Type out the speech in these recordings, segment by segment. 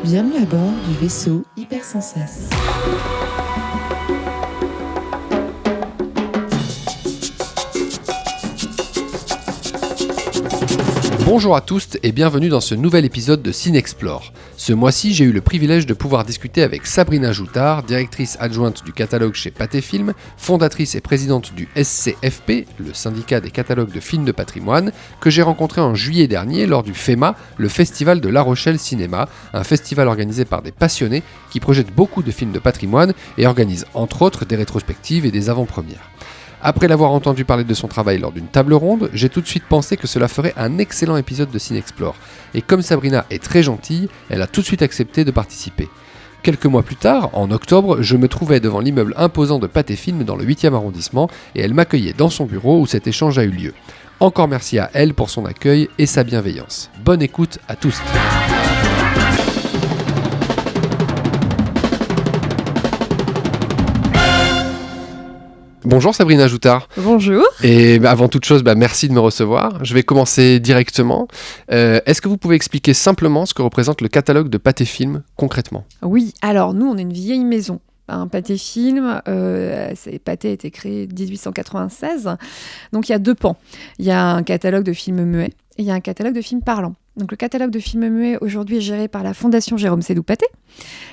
Bienvenue à bord du vaisseau Hypersensas. Bonjour à tous et bienvenue dans ce nouvel épisode de Cinexplore. Ce mois-ci, j'ai eu le privilège de pouvoir discuter avec Sabrina Joutard, directrice adjointe du catalogue chez Pathé Film, fondatrice et présidente du SCFP, le syndicat des catalogues de films de patrimoine, que j'ai rencontré en juillet dernier lors du FEMA, le Festival de La Rochelle Cinéma, un festival organisé par des passionnés qui projettent beaucoup de films de patrimoine et organise entre autres des rétrospectives et des avant-premières. Après l'avoir entendu parler de son travail lors d'une table ronde, j'ai tout de suite pensé que cela ferait un excellent épisode de Cinexplore. Et comme Sabrina est très gentille, elle a tout de suite accepté de participer. Quelques mois plus tard, en octobre, je me trouvais devant l'immeuble imposant de Pathé Film dans le 8e arrondissement et elle m'accueillait dans son bureau où cet échange a eu lieu. Encore merci à elle pour son accueil et sa bienveillance. Bonne écoute à tous. Bonjour Sabrina Joutard. Bonjour. Et avant toute chose, merci de me recevoir. Je vais commencer directement. Est-ce que vous pouvez expliquer simplement ce que représente le catalogue de Pathé Film concrètement ? Oui, alors nous on est une vieille maison. Pathé Film, Pathé a été créé en 1896. Donc il y a deux pans. Il y a un catalogue de films muets et il y a un catalogue de films parlants. Donc le catalogue de films muets aujourd'hui est géré par la Fondation Jérôme Sédou-Pathé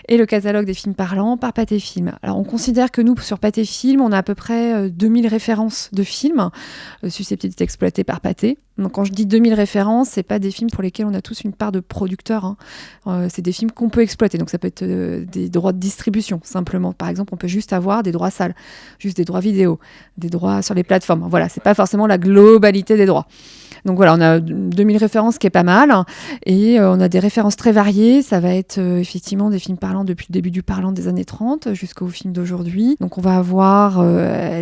et le catalogue des films parlants par Pathé Film. Alors on considère que nous, sur Pathé Film, on a à peu près 2000 références de films susceptibles d'être exploités par Pathé. Donc quand je dis 2000 références, c'est pas des films pour lesquels on a tous une part de producteur. C'est des films qu'on peut exploiter. Donc ça peut être des droits de distribution, simplement. Par exemple, on peut juste avoir des droits salles, juste des droits vidéo, des droits sur les plateformes. Voilà, c'est pas forcément la globalité des droits. Donc voilà, on a 2000 références, qui est pas mal. Et on a des références très variées. Ça va être effectivement des films parlants depuis le début du parlant des années 30 jusqu'aux films d'aujourd'hui. Donc on va avoir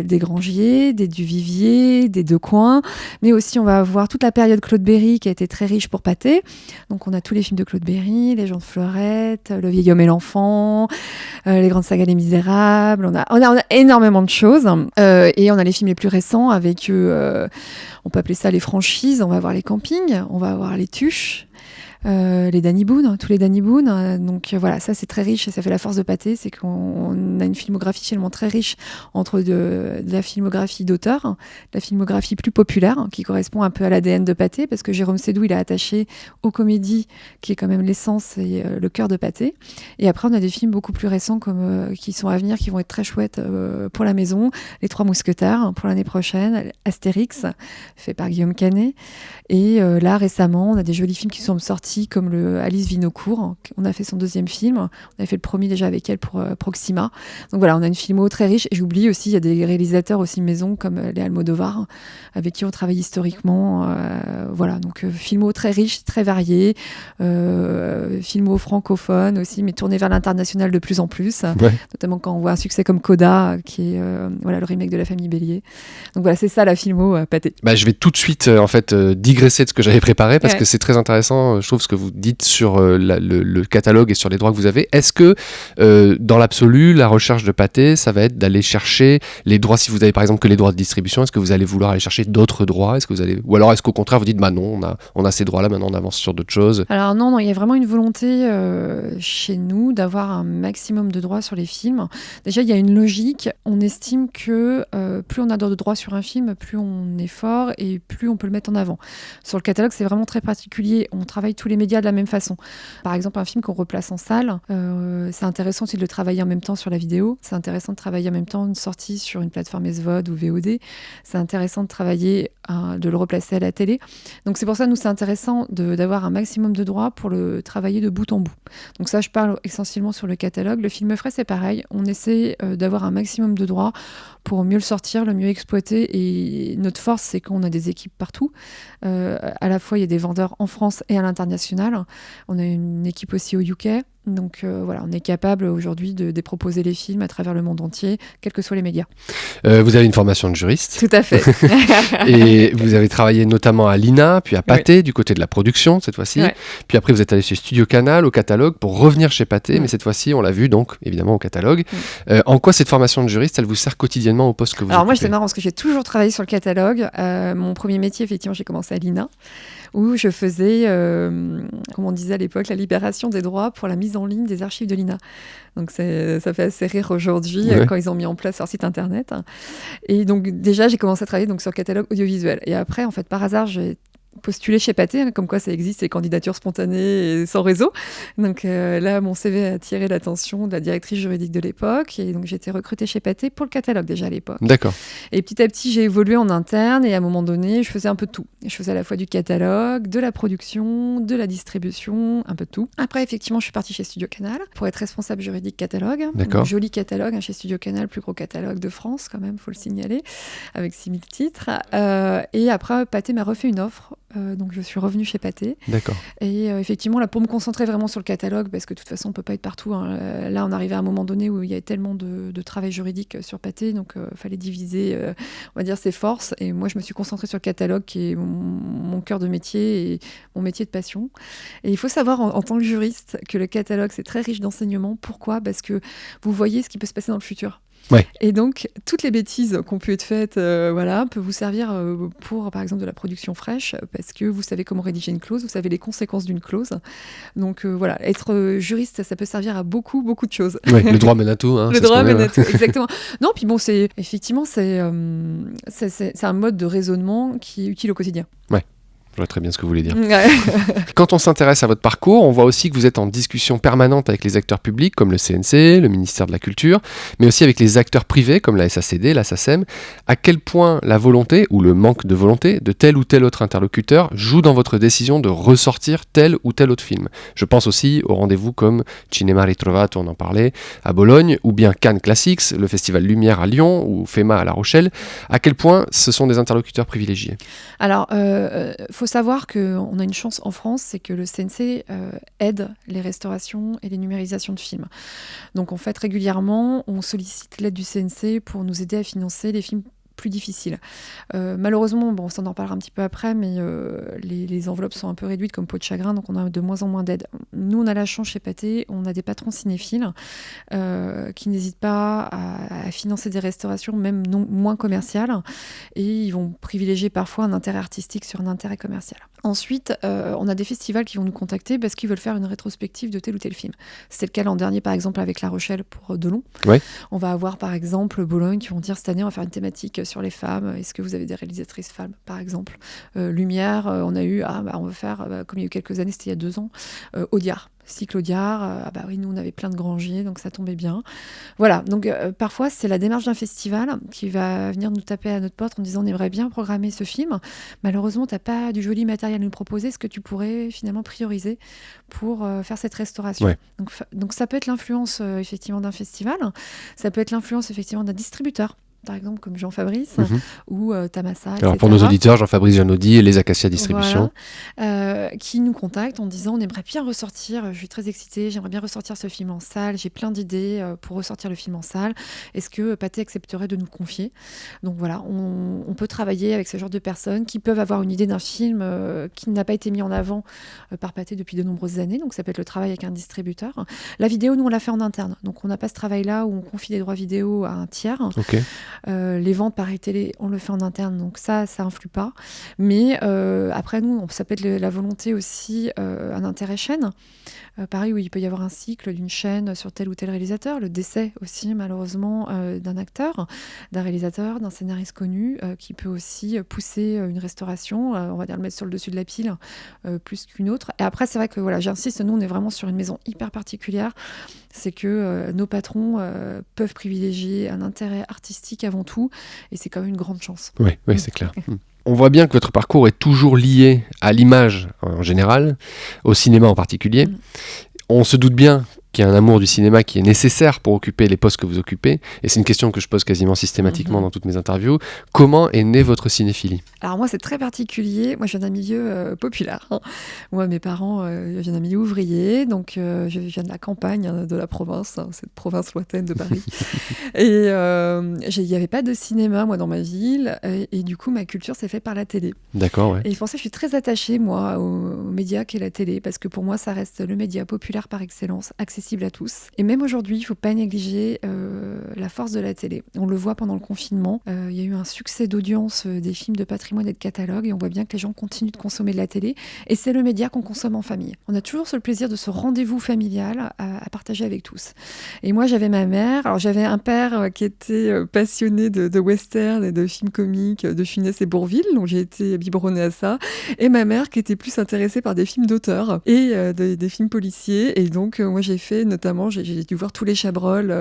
des Grangier, des Duvivier, des Decoing. Mais aussi on va avoir toute la période Claude Berry qui a été très riche pour Pathé. Donc on a tous les films de Claude Berry, Les gens de Fleurette, Le vieil homme et l'enfant, les grandes sagas Les Misérables. On a énormément de choses. Et on a les films les plus récents avec... on peut appeler ça les franchises. On va avoir les campings, on va avoir les tuches, les Danny Boone, tous les Danny Boone. Donc voilà, ça c'est très riche et ça fait la force de Pathé, c'est qu'on a une filmographie finalement très riche entre de la filmographie d'auteur, de la filmographie plus populaire qui correspond un peu à l'ADN de Pathé, parce que Jérôme Sédou il est attaché aux comédies qui est quand même l'essence et le cœur de Pathé. Et après on a des films beaucoup plus récents qui sont à venir, qui vont être très chouettes pour la maison. Les Trois Mousquetaires pour l'année prochaine, Astérix fait par Guillaume Canet. Et là récemment on a des jolis films qui sont sortis comme le Alice Vinocourt. On a fait son deuxième film. On avait fait le premier déjà avec elle pour Proxima. Donc voilà, on a une filmo très riche. Et j'oublie aussi, il y a des réalisateurs aussi maison comme les Almodovar, avec qui on travaille historiquement. Voilà, donc filmo très riche, très varié. Filmo francophone aussi, mais tourné vers l'international de plus en plus. Ouais. Notamment quand on voit un succès comme Coda, qui est le remake de La Famille Bélier. Donc voilà, c'est ça la filmo Pathé. Je vais tout de suite digresser de ce que j'avais préparé parce que c'est très intéressant. Je trouve ce que vous dites sur le catalogue et sur les droits que vous avez. Est-ce que dans l'absolu, la recherche de Pathé, ça va être d'aller chercher les droits, si vous avez par exemple que les droits de distribution, est-ce que vous allez vouloir aller chercher d'autres droits, ou alors est-ce qu'au contraire vous dites non, on a ces droits-là, maintenant on avance sur d'autres choses? Alors non, il y a vraiment une volonté chez nous d'avoir un maximum de droits sur les films. Déjà, il y a une logique. On estime que plus on a de droits sur un film, plus on est fort et plus on peut le mettre en avant. Sur le catalogue, c'est vraiment très particulier. On travaille tous les médias de la même façon. Par exemple, un film qu'on replace en salle, c'est intéressant aussi de le travailler en même temps sur la vidéo. C'est intéressant de travailler en même temps une sortie sur une plateforme SVOD ou VOD. C'est intéressant de travailler, de le replacer à la télé. Donc c'est pour ça, nous, c'est intéressant d'avoir un maximum de droits pour le travailler de bout en bout. Donc ça, je parle essentiellement sur le catalogue. Le film frais, c'est pareil. On essaie d'avoir un maximum de droits pour mieux le sortir, le mieux exploiter. Et notre force, c'est qu'on a des équipes partout. À la fois, il y a des vendeurs en France et à l'international. On a une équipe aussi au UK. Donc voilà, on est capable aujourd'hui de proposer les films à travers le monde entier, quels que soient les médias. Vous avez une formation de juriste. Tout à fait. Et vous avez travaillé notamment à l'INA, puis à Pathé, du côté de la production cette fois-ci. Ouais. Puis après, vous êtes allé chez Studio Canal, au catalogue, pour revenir chez Pathé, mais cette fois-ci, on l'a vu, donc évidemment au catalogue. En quoi cette formation de juriste, elle vous sert quotidiennement au poste que vous Alors occupez ? Moi, c'est marrant parce que j'ai toujours travaillé sur le catalogue. Mon premier métier, effectivement, j'ai commencé à l'INA, où je faisais, comme on disait à l'époque, la libération des droits pour la mise en ligne des archives de l'INA. Donc ça fait assez rire aujourd'hui quand ils ont mis en place leur site internet. Et donc déjà, j'ai commencé à travailler donc, sur le catalogue audiovisuel. Et après, en fait, par hasard, j'ai postulé chez Pathé, comme quoi ça existe, les candidatures spontanées et sans réseau. Donc là, mon CV a attiré l'attention de la directrice juridique de l'époque, et donc j'ai été recrutée chez Pathé pour le catalogue déjà à l'époque. D'accord. Et petit à petit, j'ai évolué en interne, et à un moment donné, je faisais un peu de tout. Je faisais à la fois du catalogue, de la production, de la distribution, un peu de tout. Après, effectivement, je suis partie chez Studio Canal pour être responsable juridique catalogue. D'accord. Donc, joli catalogue chez Studio Canal, plus gros catalogue de France quand même, faut le signaler, avec 6000 titres. Et après, Pathé m'a refait une offre. Donc je suis revenue chez Pathé. D'accord. Et effectivement, là, pour me concentrer vraiment sur le catalogue, parce que de toute façon, on ne peut pas être partout. Hein. Là, on arrivait à un moment donné où il y avait tellement de travail juridique sur Pathé, donc il fallait diviser, on va dire, ses forces. Et moi, je me suis concentrée sur le catalogue, qui est mon cœur de métier et mon métier de passion. Et il faut savoir, en tant que juriste, que le catalogue, c'est très riche d'enseignements. Pourquoi ? Parce que vous voyez ce qui peut se passer dans le futur. Ouais. Et donc, toutes les bêtises qui ont pu être faites peuvent vous servir pour, par exemple, de la production fraîche, parce que vous savez comment rédiger une clause, vous savez les conséquences d'une clause. Donc voilà, être juriste, ça peut servir à beaucoup, beaucoup de choses. Ouais, le droit mène à tout. Hein, le droit mène à tout, exactement. Non, puis bon, c'est un mode de raisonnement qui est utile au quotidien. Ouais. Je vois très bien ce que vous voulez dire. Ouais. Quand on s'intéresse à votre parcours, on voit aussi que vous êtes en discussion permanente avec les acteurs publics comme le CNC, le ministère de la Culture, mais aussi avec les acteurs privés comme la SACD, la SACEM. À quel point la volonté ou le manque de volonté de tel ou tel autre interlocuteur joue dans votre décision de ressortir tel ou tel autre film ? Je pense aussi aux rendez-vous comme Cinema Ritrovato, on en parlait, à Bologne, ou bien Cannes Classics, le Festival Lumière à Lyon, ou FEMA à La Rochelle. À quel point ce sont des interlocuteurs privilégiés ? Alors, faut savoir qu'on a une chance en France, c'est que le CNC aide les restaurations et les numérisations de films. Donc en fait, régulièrement, on sollicite l'aide du CNC pour nous aider à financer les films plus difficile. Malheureusement, bon, on s'en en reparlera un petit peu après, mais les enveloppes sont un peu réduites comme peau de chagrin, donc on a de moins en moins d'aide. Nous, on a la chance chez Pathé, on a des patrons cinéphiles qui n'hésitent pas à financer des restaurations, même moins commerciales, et ils vont privilégier parfois un intérêt artistique sur un intérêt commercial. Ensuite, on a des festivals qui vont nous contacter parce qu'ils veulent faire une rétrospective de tel ou tel film. C'était le cas l'an dernier, par exemple, avec La Rochelle pour Delon. Ouais. On va avoir, par exemple, Bologne qui vont dire cette année, on va faire une thématique sur les femmes. Est-ce que vous avez des réalisatrices femmes, par exemple ? Lumière, on a eu, on va faire, comme il y a eu quelques années, c'était il y a 2 ans, Audiard. Cycle Audiard, oui, nous on avait plein de grangiers, donc ça tombait bien. Voilà, donc parfois c'est la démarche d'un festival qui va venir nous taper à notre porte en disant on aimerait bien programmer ce film. Malheureusement, tu n'as pas du joli matériel à nous proposer, est-ce que tu pourrais finalement prioriser pour faire cette restauration ? Ouais. Donc ça peut être l'influence effectivement d'un festival, ça peut être l'influence effectivement d'un distributeur. Par exemple, comme Jean-Fabrice ou Tamassa, etc. Alors, pour nos auditeurs, Jean-Fabrice Janaudy et les Acacia Distribution. Voilà. Qui nous contactent en disant on aimerait bien ressortir, je suis très excitée, j'aimerais bien ressortir ce film en salle, j'ai plein d'idées pour ressortir le film en salle. Est-ce que Pathé accepterait de nous confier ? Donc voilà, on peut travailler avec ce genre de personnes qui peuvent avoir une idée d'un film qui n'a pas été mis en avant par Pathé depuis de nombreuses années. Donc ça peut être le travail avec un distributeur. La vidéo, nous, on l'a fait en interne. Donc on n'a pas ce travail-là où on confie des droits vidéo à un tiers. Okay. Les ventes par télé, on le fait en interne, donc ça influe pas. Mais après, nous, ça peut être la volonté aussi, un intérêt chaîne. Pareil, où il peut y avoir un cycle d'une chaîne sur tel ou tel réalisateur, le décès aussi, malheureusement, d'un acteur, d'un réalisateur, d'un scénariste connu, qui peut aussi pousser une restauration, on va dire le mettre sur le dessus de la pile, plus qu'une autre. Et après, c'est vrai que, voilà, j'insiste, nous, on est vraiment sur une maison hyper particulière. C'est que nos patrons peuvent privilégier un intérêt artistique avant tout, et c'est quand même une grande chance. Oui, c'est clair. On voit bien que votre parcours est toujours lié à l'image en général, au cinéma en particulier. On se doute bien qu'il y a un amour du cinéma qui est nécessaire pour occuper les postes que vous occupez. Et c'est une question que je pose quasiment systématiquement dans toutes mes interviews. Comment est née votre cinéphilie ? Alors moi, c'est très particulier. Moi, je viens d'un milieu populaire. Moi, mes parents viennent d'un milieu ouvrier. Donc, je viens de la campagne, de la province, cette province lointaine de Paris. Et il n'y avait pas de cinéma, moi, dans ma ville. Et du coup, ma culture s'est faite par la télé. D'accord, ouais. Et pour ça, je suis très attachée, moi, aux médias qu'est la télé. Parce que pour moi, ça reste le média populaire par excellence, accessible accessible à tous. Et même aujourd'hui, il ne faut pas négliger la force de la télé. On le voit pendant le confinement. Il y a eu un succès d'audience des films de patrimoine et de catalogue, et on voit bien que les gens continuent de consommer de la télé. Et c'est le média qu'on consomme en famille. On a toujours ce plaisir de ce rendez-vous familial à partager avec tous. Et moi, j'avais ma mère. Alors, j'avais un père qui était passionné de western et de films comiques, de Funès et Bourvil, donc j'ai été biberonnée à ça. Et ma mère qui était plus intéressée par des films d'auteur et des films policiers. Et donc, moi, j'ai dû voir tous les Chabrol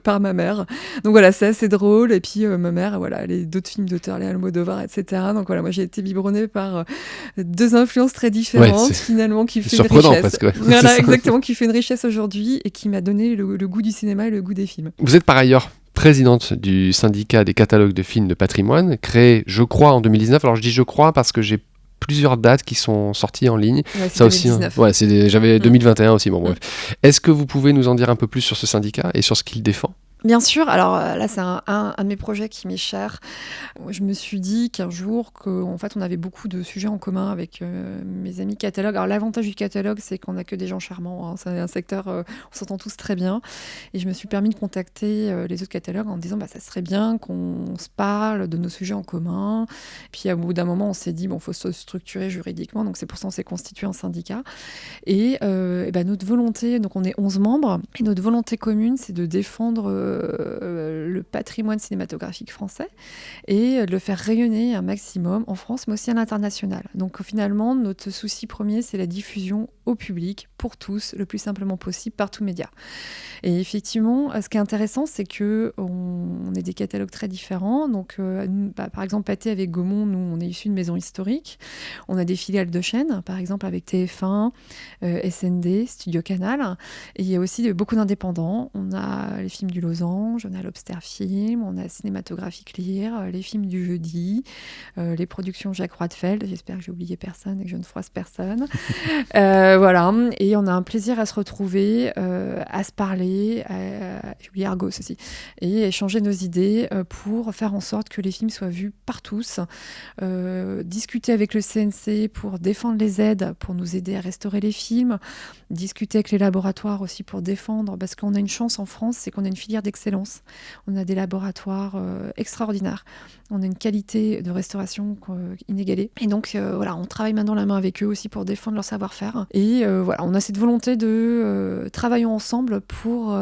par ma mère. Donc voilà, c'est assez drôle. Et puis, ma mère, voilà, les d'autres films d'auteur, les Almodovar, etc. Donc voilà, moi, j'ai été biberonnée par deux influences très différentes, finalement, qui fait une richesse. Presque, ouais. Voilà, exactement, qui fait une richesse aujourd'hui et qui m'a donné le goût du cinéma et le goût des films. Vous êtes par ailleurs présidente du syndicat des catalogues de films de patrimoine, créé, je crois, en 2019. Alors je dis je crois parce que j'ai plusieurs dates qui sont sorties en ligne. Ouais, ça 2019. Aussi, j'avais 2021 aussi. Bon, bref. Est-ce que vous pouvez nous en dire un peu plus sur ce syndicat et sur ce qu'il défend ? Bien sûr, alors là c'est un de mes projets qui m'est cher. Je me suis dit qu'un jour, en fait on avait beaucoup de sujets en commun avec mes amis catalogues. Alors l'avantage du catalogue c'est qu'on n'a que des gens charmants, hein. C'est un secteur, on s'entend tous très bien. Et je me suis permis de contacter les autres catalogues en disant ça serait bien qu'on se parle de nos sujets en commun. Puis au bout d'un moment on s'est dit faut se structurer juridiquement, donc c'est pour ça qu'on s'est constitué un syndicat. Et notre volonté, donc on est 11 membres, et notre volonté commune c'est de défendre le patrimoine cinématographique français et de le faire rayonner un maximum en France, mais aussi à l'international. Donc finalement, notre souci premier, c'est la diffusion au public, pour tous, le plus simplement possible, par tous médias. Et effectivement, ce qui est intéressant, c'est qu'on est des catalogues très différents. Donc, par exemple, Pathé avec Gaumont, nous, on est issus de maisons historiques. On a des filiales de chaînes, par exemple avec TF1, SND, Studio Canal. Et il y a aussi beaucoup d'indépendants. On a les films du Losange, on a Lobster Film, on a Cinématographique Lire, les films du jeudi, les productions Jacques Roitfeld. J'espère que j'ai oublié personne et que je ne froisse personne. Voilà. Et on a un plaisir à se retrouver, à se parler, j'ai oublié Argos aussi, et échanger nos idées pour faire en sorte que les films soient vus par tous, discuter avec le CNC pour défendre les aides, pour nous aider à restaurer les films, discuter avec les laboratoires aussi pour défendre, parce qu'on a une chance en France, c'est qu'on a une filière d'excellence. On a des laboratoires extraordinaires. On a une qualité de restauration inégalée. Et donc, voilà, on travaille main dans la main avec eux aussi pour défendre leur savoir-faire. Et voilà, on a cette volonté de travailler ensemble pour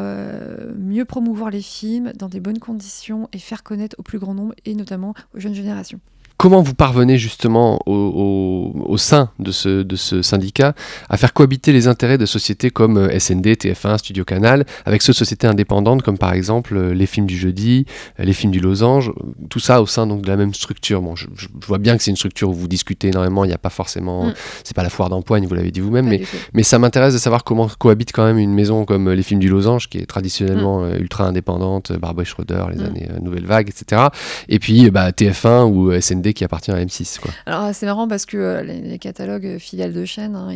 mieux promouvoir les films dans des bonnes conditions et faire connaître au plus grand nombre, et notamment aux jeunes générations. Comment vous parvenez justement au sein de ce syndicat à faire cohabiter les intérêts de sociétés comme SND, TF1, Studio Canal, avec ceux de sociétés indépendantes comme par exemple les films du jeudi, les films du Losange, tout ça au sein donc de la même structure. Bon, je vois bien que c'est une structure où vous discutez énormément, il n'y a pas forcément, c'est pas la foire d'empoigne, vous l'avez dit vous-même, mais ça m'intéresse de savoir comment cohabite quand même une maison comme les films du Losange, qui est traditionnellement ultra indépendante, Barbet Schroeder, les années Nouvelle Vague, etc. Et puis TF1 ou SND qui appartient à M6, quoi. Alors c'est marrant parce que les catalogues filiales de chaînes, hein,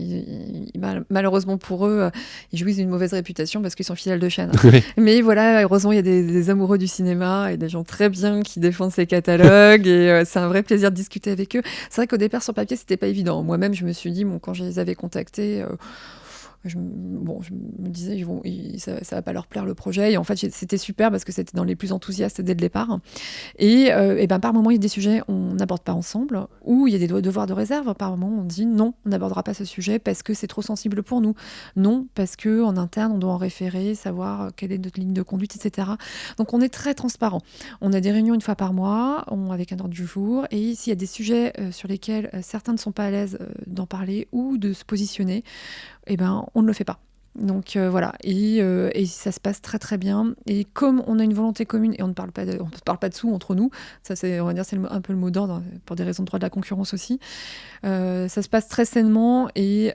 malheureusement pour eux, ils jouissent d'une mauvaise réputation parce qu'ils sont filiales de chaînes. Oui. Mais voilà, heureusement il y a des amoureux du cinéma et des gens très bien qui défendent ces catalogues et c'est un vrai plaisir de discuter avec eux. C'est vrai qu'au départ sur papier c'était pas évident. Moi-même je me suis dit, quand je les avais contactés, je me disais, ça va pas leur plaire le projet. Et en fait, c'était super parce que c'était dans les plus enthousiastes dès le départ. Et par moment, il y a des sujets on n'aborde pas ensemble, ou il y a des devoirs de réserve. Par moment, on dit non, on n'abordera pas ce sujet parce que c'est trop sensible pour nous. Non, parce qu'en interne, on doit en référer, savoir quelle est notre ligne de conduite, etc. Donc, on est très transparent. On a des réunions une fois par mois, avec un ordre du jour. Et s'il y a des sujets sur lesquels certains ne sont pas à l'aise d'en parler ou de se positionner, on ne le fait pas. Donc voilà, et ça se passe très très bien. Et comme on a une volonté commune et on ne parle pas de sous entre nous, ça c'est, on va dire, c'est un peu le mot d'ordre pour des raisons de droit de la concurrence aussi. Ça se passe très sainement et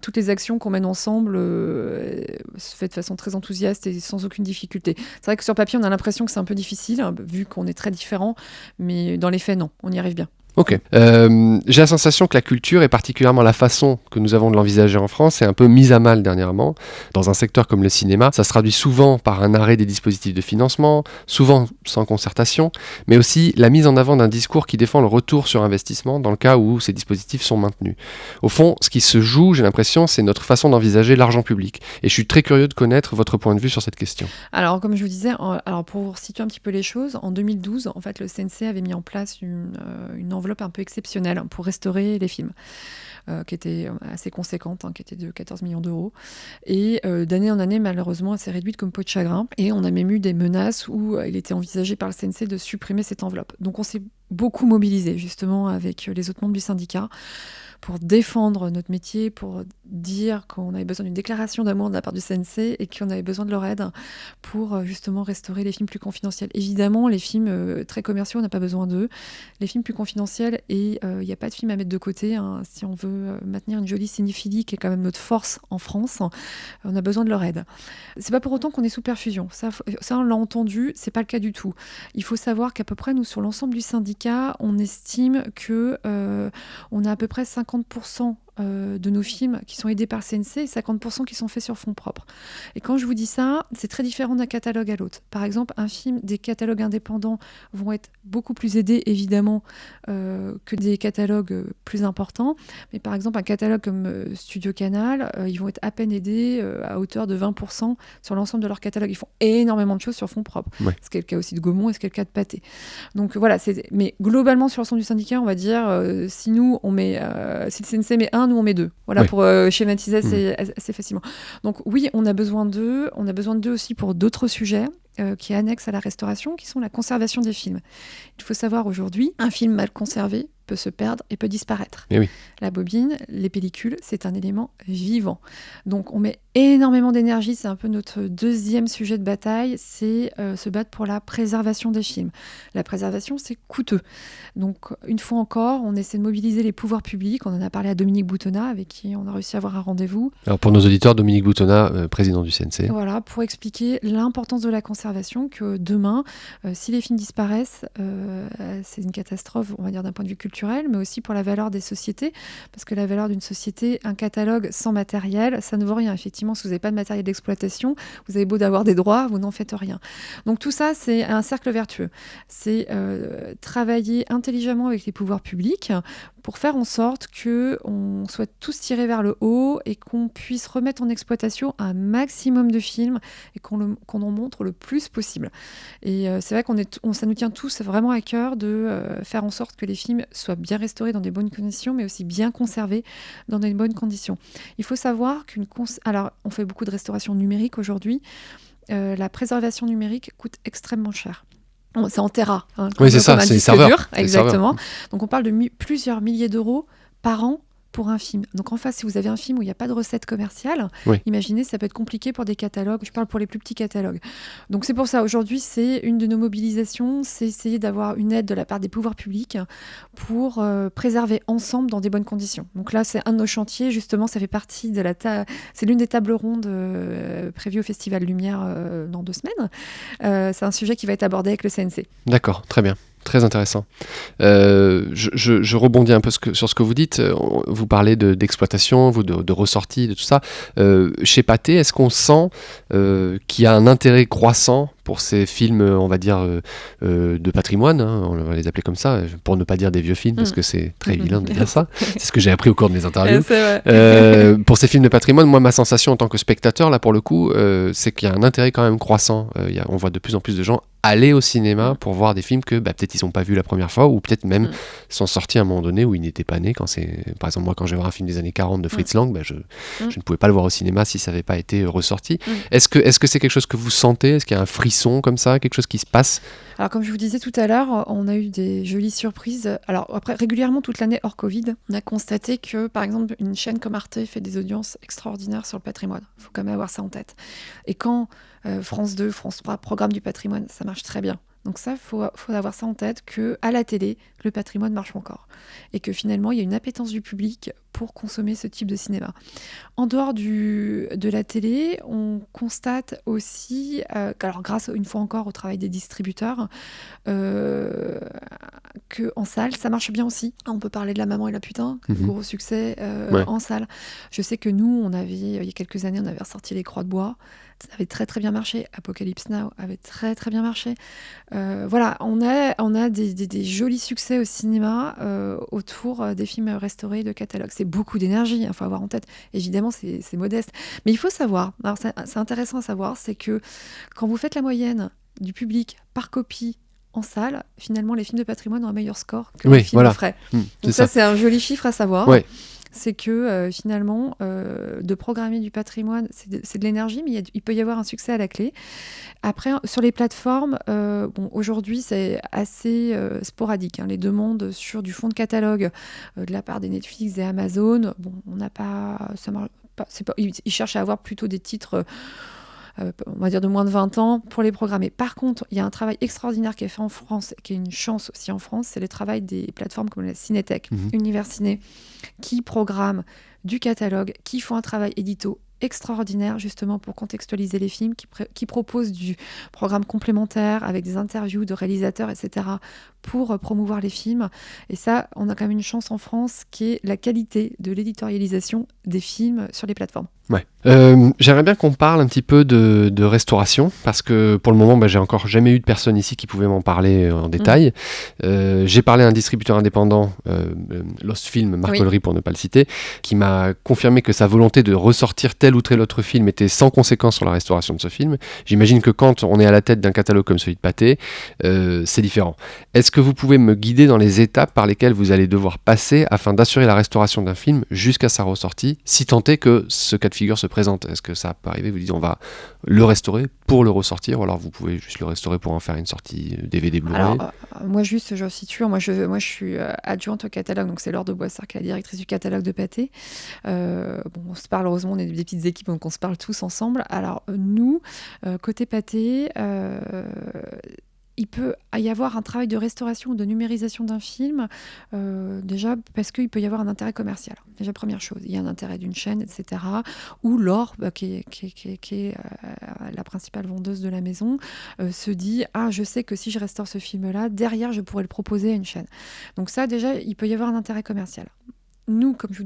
toutes les actions qu'on mène ensemble se fait de façon très enthousiaste et sans aucune difficulté. C'est vrai que sur papier on a l'impression que c'est un peu difficile vu qu'on est très différents, mais dans les faits non, on y arrive bien. Ok. J'ai la sensation que la culture, et particulièrement la façon que nous avons de l'envisager en France, est un peu mise à mal dernièrement. Dans un secteur comme le cinéma, ça se traduit souvent par un arrêt des dispositifs de financement, souvent sans concertation, mais aussi la mise en avant d'un discours qui défend le retour sur investissement dans le cas où ces dispositifs sont maintenus. Au fond, ce qui se joue, j'ai l'impression, c'est notre façon d'envisager l'argent public. Et je suis très curieux de connaître votre point de vue sur cette question. Alors, comme je vous disais, alors pour situer un petit peu les choses, en 2012, en fait, le CNC avait mis en place une enveloppe un peu exceptionnelle pour restaurer les films, qui était assez conséquente, qui était de 14 millions d'euros. Et d'année en année, malheureusement, elle s'est réduite comme peau de chagrin. Et on a même eu des menaces où il était envisagé par le CNC de supprimer cette enveloppe. Donc on s'est beaucoup mobilisé, justement, avec les autres membres du syndicat, pour défendre notre métier, pour dire qu'on avait besoin d'une déclaration d'amour de la part du CNC et qu'on avait besoin de leur aide pour justement restaurer les films plus confidentiels. Évidemment, les films très commerciaux, on n'a pas besoin d'eux. Les films plus confidentiels, et il n'y a pas de film à mettre de côté. Si on veut maintenir une jolie cinéphilie, qui est quand même notre force en France, on a besoin de leur aide. C'est pas pour autant qu'on est sous perfusion. Ça on l'a entendu, c'est pas le cas du tout. Il faut savoir qu'à peu près, nous, sur l'ensemble du syndicat, on estime que on a à peu près 50% de nos films qui sont aidés par le CNC et 50% qui sont faits sur fonds propres. Et quand je vous dis ça, c'est très différent d'un catalogue à l'autre. Par exemple, des catalogues indépendants vont être beaucoup plus aidés, évidemment, que des catalogues plus importants. Mais par exemple, un catalogue comme Studio Canal, ils vont être à peine aidés à hauteur de 20% sur l'ensemble de leur catalogue. Ils font énormément de choses sur fonds propres. Ouais. Ce qui est le cas aussi de Gaumont et ce qui est le cas de Pathé. Donc voilà, mais globalement, sur l'ensemble du syndicat, on va dire, si le CNC met 1, nous on met 2. Voilà, ouais. Pour schématiser assez facilement. Donc oui, on a besoin d'eux. On a besoin d'eux aussi pour d'autres sujets qui est annexe à la restauration, qui sont la conservation des films. Il faut savoir aujourd'hui, un film mal conservé peut se perdre et peut disparaître. Et oui. La bobine, les pellicules, c'est un élément vivant. Donc on met énormément d'énergie, c'est un peu notre deuxième sujet de bataille, c'est se battre pour la préservation des films. La préservation, c'est coûteux. Donc une fois encore, on essaie de mobiliser les pouvoirs publics. On en a parlé à Dominique Boutonnat, avec qui on a réussi à avoir un rendez-vous. Alors pour nos auditeurs, Dominique Boutonnat, président du CNC. Voilà, pour expliquer l'importance de la conservation, que demain, si les films disparaissent, c'est une catastrophe, on va dire d'un point de vue culturel, mais aussi pour la valeur des sociétés, parce que la valeur d'une société, un catalogue sans matériel, ça ne vaut rien. Effectivement, si vous n'avez pas de matériel d'exploitation, vous avez beau d'avoir des droits, vous n'en faites rien. Donc tout ça, c'est un cercle vertueux. C'est travailler intelligemment avec les pouvoirs publics pour faire en sorte qu'on soit tous tirés vers le haut et qu'on puisse remettre en exploitation un maximum de films et qu'on en montre le plus possible. Et c'est vrai ça nous tient tous vraiment à cœur de faire en sorte que les films soient bien restaurés dans des bonnes conditions, mais aussi bien conservés dans des bonnes conditions. Il faut savoir alors, on fait beaucoup de restauration numérique aujourd'hui. La préservation numérique coûte extrêmement cher. C'est en Tera. Oui, c'est ça, c'est les serveurs. Exactement. Donc on parle de plusieurs milliers d'euros par an pour un film. Donc en face, si vous avez un film où il n'y a pas de recette commerciale, imaginez, ça peut être compliqué pour des catalogues. Je parle pour les plus petits catalogues. Donc c'est pour ça, aujourd'hui, c'est une de nos mobilisations, c'est essayer d'avoir une aide de la part des pouvoirs publics pour préserver ensemble dans des bonnes conditions. Donc là, c'est un de nos chantiers, justement, ça fait partie de c'est l'une des tables rondes prévues au Festival Lumière dans 2 semaines. C'est un sujet qui va être abordé avec le CNC. D'accord, très bien. Très intéressant. Je rebondis un peu sur ce que vous dites. Vous parlez d'exploitation, de ressortie, de tout ça. Chez Pathé, est-ce qu'on sent qu'il y a un intérêt croissant pour ces films, on va dire, de patrimoine, on va les appeler comme ça, pour ne pas dire des vieux films, parce que c'est très vilain de dire ça. C'est ce que j'ai appris au cours de mes interviews. Pour ces films de patrimoine, moi, ma sensation en tant que spectateur, là, pour le coup, c'est qu'il y a un intérêt quand même croissant. On voit de plus en plus de gens aller au cinéma pour voir des films que peut-être ils n'ont pas vus la première fois, ou peut-être même sont sortis à un moment donné où ils n'étaient pas nés. Par exemple, moi, quand je vais voir un film des années 40 de Fritz Lang, je ne pouvais pas le voir au cinéma si ça n'avait pas été ressorti. Est-ce que c'est quelque chose que vous sentez ? Est-ce qu'il y a un frisson comme ça, quelque chose qui se passe ? Alors, comme je vous disais tout à l'heure, on a eu des jolies surprises. Alors, après, régulièrement, toute l'année hors Covid, on a constaté que, par exemple, une chaîne comme Arte fait des audiences extraordinaires sur le patrimoine. Il faut quand même avoir ça en tête. Et quand France 2, France 3, programme du patrimoine, ça marche très bien. Donc ça, faut avoir ça en tête, qu'à la télé, le patrimoine marche encore. Et que finalement, il y a une appétence du public pour consommer ce type de cinéma. En dehors de la télé, on constate aussi, alors grâce une fois encore au travail des distributeurs, qu'en salle, ça marche bien aussi. On peut parler de La Maman et la Putain, gros succès Ouais. en salle. Je sais que nous, il y a quelques années, on avait ressorti Les Croix de Bois. Ça avait très très bien marché. Apocalypse Now avait très très bien marché. Voilà, on a des jolis succès au cinéma autour des films restaurés de catalogue. C'est beaucoup d'énergie, il faut avoir en tête. Évidemment, c'est modeste. Mais il faut savoir, alors c'est intéressant à savoir, c'est que quand vous faites la moyenne du public par copie en salle, finalement, les films de patrimoine ont un meilleur score que les films de frais. Donc ça, c'est un joli chiffre à savoir. Ouais. C'est que finalement, de programmer du patrimoine, c'est de l'énergie, mais il peut y avoir un succès à la clé. Après, sur les plateformes, aujourd'hui, c'est assez sporadique. Les demandes sur du fonds de catalogue de la part des Netflix et Amazon, on n'a pas... Ça marche pas, ils cherchent à avoir plutôt des titres... on va dire de moins de 20 ans, pour les programmer. Par contre, il y a un travail extraordinaire qui est fait en France, qui est une chance aussi en France, c'est le travail des plateformes comme la Cinétech, Univers Ciné, qui programment du catalogue, qui font un travail édito extraordinaire justement pour contextualiser les films, qui proposent du programme complémentaire avec des interviews de réalisateurs, etc., pour promouvoir les films. Et ça, on a quand même une chance en France qui est la qualité de l'éditorialisation des films sur les plateformes. Ouais. J'aimerais bien qu'on parle un petit peu de restauration, parce que pour le moment, j'ai encore jamais eu de personne ici qui pouvait m'en parler en détail. J'ai parlé à un distributeur indépendant, Lost Film, Marc Ollery pour ne pas le citer, qui m'a confirmé que sa volonté de ressortir tel ou tel autre film était sans conséquence sur la restauration de ce film. J'imagine que quand on est à la tête d'un catalogue comme celui de Pathé, c'est différent. Est-ce que vous pouvez me guider dans les étapes par lesquelles vous allez devoir passer afin d'assurer la restauration d'un film jusqu'à sa ressortie, si tant est que ce cas de figure se présente? Est-ce que ça peut arriver, vous dites on va le restaurer pour le ressortir, ou alors vous pouvez juste le restaurer pour en faire une sortie DVD Blu-ray? Alors, moi juste, je situe, moi je suis adjointe au catalogue, donc c'est Laure de Boissard qui est la directrice du catalogue de Pathé. On se parle, heureusement, on est des petites équipes, donc on se parle tous ensemble. Alors nous, côté Pathé, il peut y avoir un travail de restauration ou de numérisation d'un film, déjà parce qu'il peut y avoir un intérêt commercial. Déjà, première chose, il y a un intérêt d'une chaîne, etc. Ou Laure, qui est la principale vendeuse de la maison, se dit « Ah, je sais que si je restaure ce film-là, derrière, je pourrais le proposer à une chaîne. » Donc ça, déjà, il peut y avoir un intérêt commercial. Nous, comme je vous